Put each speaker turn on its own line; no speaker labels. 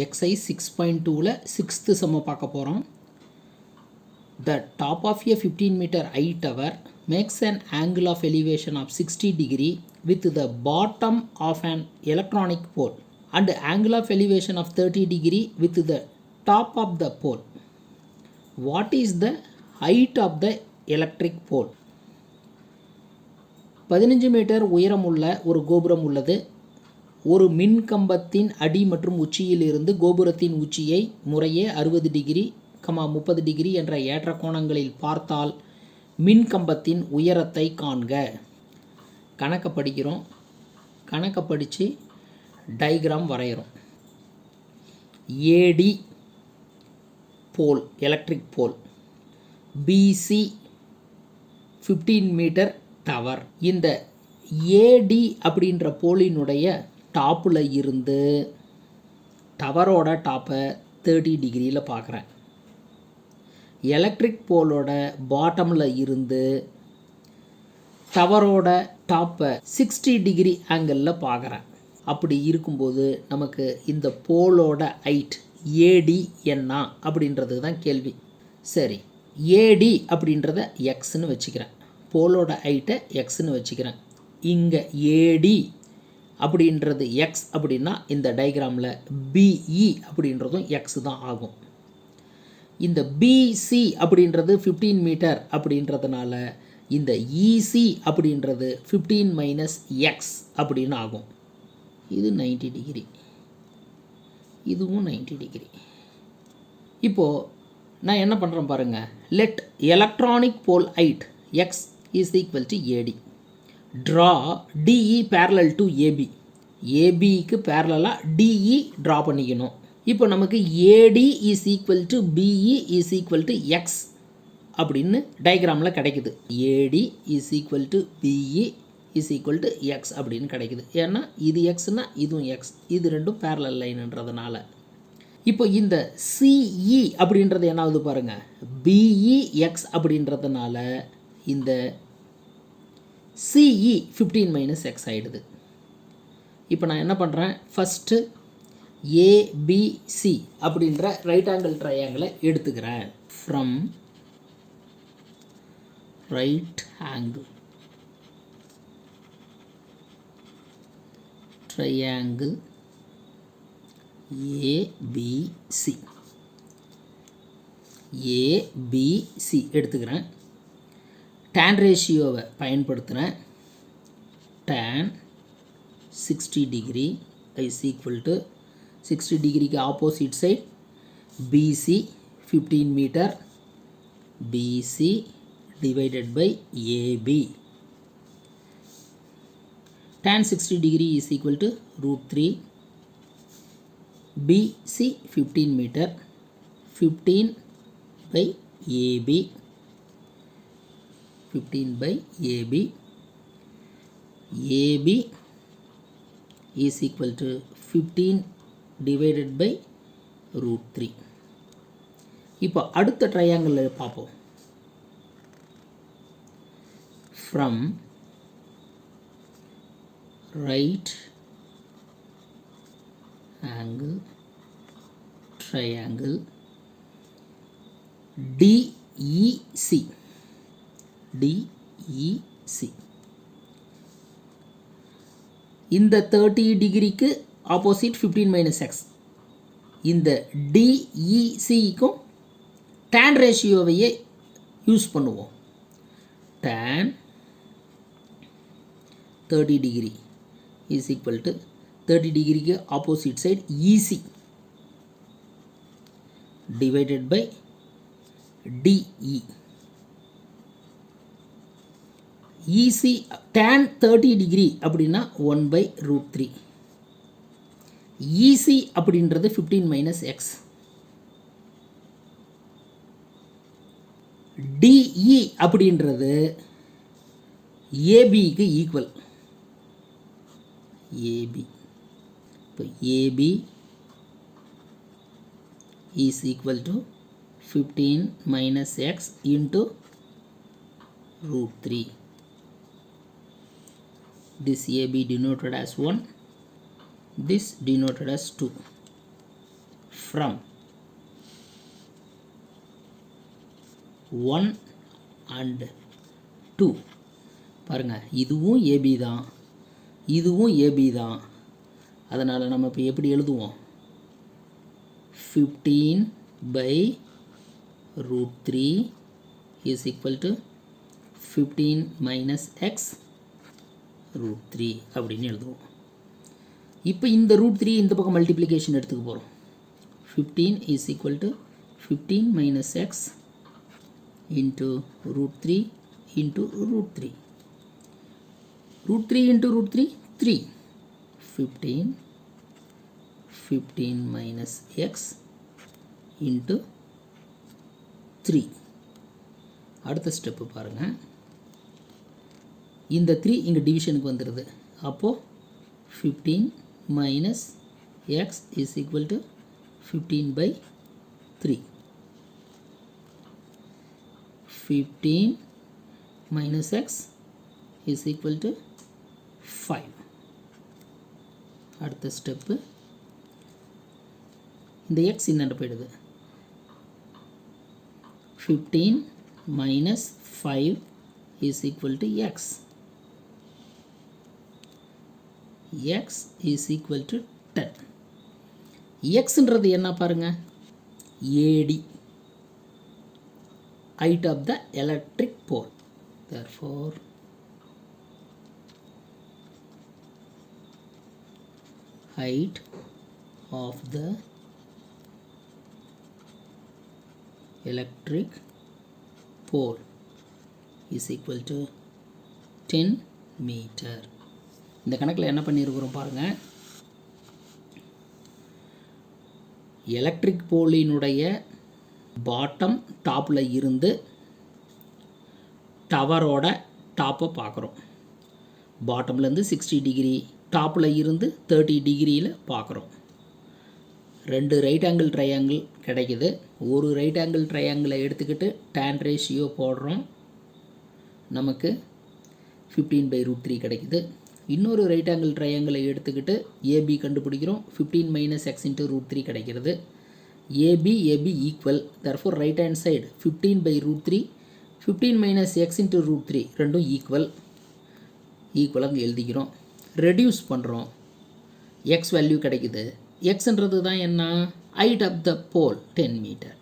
exercise 6.2ல 6th sum பார்க்க போகிறோம். The top of a 15 meter high tower makes an angle of elevation of 60 degree with the bottom of an electronic pole and angle of elevation of 30 degree with the top of the pole. What is the height of the electric pole? 15 metre உயரமுள்ள ஒரு கோபுரம் உள்ளது. ஒரு மின் கம்பத்தின் அடி மற்றும் உச்சியில் இருந்து கோபுரத்தின் உச்சியை முறையே 60 டிகிரி 30 டிகிரி என்ற ஏற்ற கோணங்களில் பார்த்தால் மின் கம்பத்தின் உயரத்தை காண்க. கணக்கை படிக்கிறோம். கணக்கை படித்து டயக்ராம் வரைகிறோம். AD pole, electric pole. BC 15 metre tower. இந்த ஏடி அப்படின்ற போலினுடைய டாப்பில் இருந்து டவரோட டாப்பை 30 டிகிரியில் பார்க்குறேன். எலக்ட்ரிக் போலோட பாட்டமில் இருந்து டவரோட டாப்பை 60 டிகிரி ஆங்கிளில் பார்க்குறேன். அப்படி இருக்கும்போது நமக்கு இந்த போலோட ஹைட் ஏடி என்ன அப்படின்றது தான் கேள்வி. சரி, ஏடி அப்படின்றத எக்ஸ்ன்னு வச்சுக்கிறேன். போலோட ஹைட்டை எக்ஸ்ன்னு வச்சுக்கிறேன். இங்கே ஏடி அப்படின்றது எக்ஸ் அப்படின்னா இந்த டயக்ராமில் பிஇ அப்படின்றதும் எக்ஸ் தான் ஆகும். இந்த பிசி அப்படின்றது 15 மீட்டர் அப்படின்றதுனால இந்த இசி அப்படின்றது 15 மைனஸ் எக்ஸ் அப்படின்னு ஆகும். இது 90 டிகிரி, இதுவும் 90 டிகிரி. இப்போது நான் என்ன பண்ணுறேன் பாருங்கள். Let electronic pole height X is equal to AD. Draw DE parallel to AB. ஏபிக்கு பேரலாக டிஇ ட்ரா பண்ணிக்கணும். இப்போ நமக்கு AD is equal to BE is equal to X அப்படின்னு டயக்ராமில் கிடைக்குது. AD is equal to BE is equal to X அப்படின்னு கிடைக்குது. ஏன்னா இது எக்ஸ்னால் இதுவும் எக்ஸ், இது ரெண்டும் பேரலல் லைனுன்றதுனால. இப்போ இந்த சிஇ அப்படின்றது என்ன ஆகுது பாருங்கள். பிஇ எக்ஸ் அப்படின்றதுனால இந்த சிஇ 15 மைனஸ் எக்ஸ் ஆகிடுது. இப்போ நான் என்ன பண்ணுறேன், ஃபஸ்ட்டு ஏபிசி அப்படின்ற ரைட் ஆங்கிள் ட்ரையாங்கிளை எடுத்துக்கிறேன். From right angle triangle ABC எடுத்துக்கிறேன். tan ரேஷியோவை பயன்படுத்துகிறேன். tan 60 degree is equal to 60 டிகிரிக்கு opposite side BC 15 metre BC divided by AB. tan 60 degree is equal to √3 BC 15 metre 15 by AB 15 by AB. AB is equal to 15 divided by √3. இப்போ அடுத்த ட்ரையாங்கிளில் பார்ப்போம். From right angle triangle DEC இந்த 30 டிகிரிக்கு opposite 15 minus X. இந்த டிஇசிக்கும் tan ரேஷியோவையே use பண்ணுவோம். tan 30 degree is equal to 30 டிகிரிக்கு opposite side EC divided by DE. EC tan 30 degree அப்படின்னா 1/√3. இசி அப்படின்றது 15 மைனஸ் எக்ஸ். டிஇ அப்படின்றது ஏபிக்கு ஈக்குவல். ஏபி இப்போ AB is equal to 15 minus x into √3. This AB denoted as 1, this denoted as 2. From 1 and 2. பாருங்கள், இதுவும் AB தான், இதுவும் AB தான். அதனால் நம்ம இப்போ எப்படி எழுதுவோம்? 15/√3 is equal to 15 minus x √3 அப்படின்னு எழுதுவோம். இப்போ இந்த √3 இந்த பக்கம் மல்டிப்ளிகேஷன் எடுத்துக்க போகிறோம். 15 is equal to 15 minus x into √3 into √3. √3 into √3, 3. 15 minus x into 3. அடுத்த ஸ்டெப்பு பாருங்கள். இந்த 3 இங்கே டிவிஷனுக்கு வந்துடுது. அப்போது 15 minus x is equal to 15/3. 15 minus x is equal to 5. அடுத்த ஸ்டெப்பு, இந்த x இன்னாண்ட போயிடுது. 15 minus 5 is equal to x. x is equal to 10. xன்றது என்ன பாருங்க? AD, height of the electric pole. Therefore height of the electric pole is equal to 10 meter. இந்த கணக்கில் என்ன பண்ணியிருக்கிறோம் பாருங்கள். எலக்ட்ரிக் போலினுடைய பாட்டம் டாப்பில் இருந்து டவரோட டாப்பை பார்க்குறோம். பாட்டம்லேருந்து 60 டிகிரி, டாப்பில் இருந்து 30 டிகிரியில் பார்க்குறோம். 2 ரைட் ஆங்கிள் ட்ரையாங்கிள் கிடைக்குது. ஒரு ரைட் ஆங்கிள் ட்ரையாங்கிளை எடுத்துக்கிட்டு tan ரேஷியோ போடுறோம், நமக்கு 15/√3 கிடைக்குது. இன்னொரு ரைட் ஆங்கிள் ட்ரையாங்கிளை எடுத்துக்கிட்டு ஏபி கண்டுபிடிக்கிறோம், 15 minus x into √3 கிடைக்கிறது. AB equal, therefore right hand side 15/√3, 15 minus x into √3 ரெண்டும் ஈக்குவலாக அங்கே எழுதிக்கிறோம். ரெடியூஸ் பண்ணுறோம், எக்ஸ் வேல்யூ கிடைக்குது. எக்ஸ்ன்றது தான் என்ன? Height of the pole 10 metre.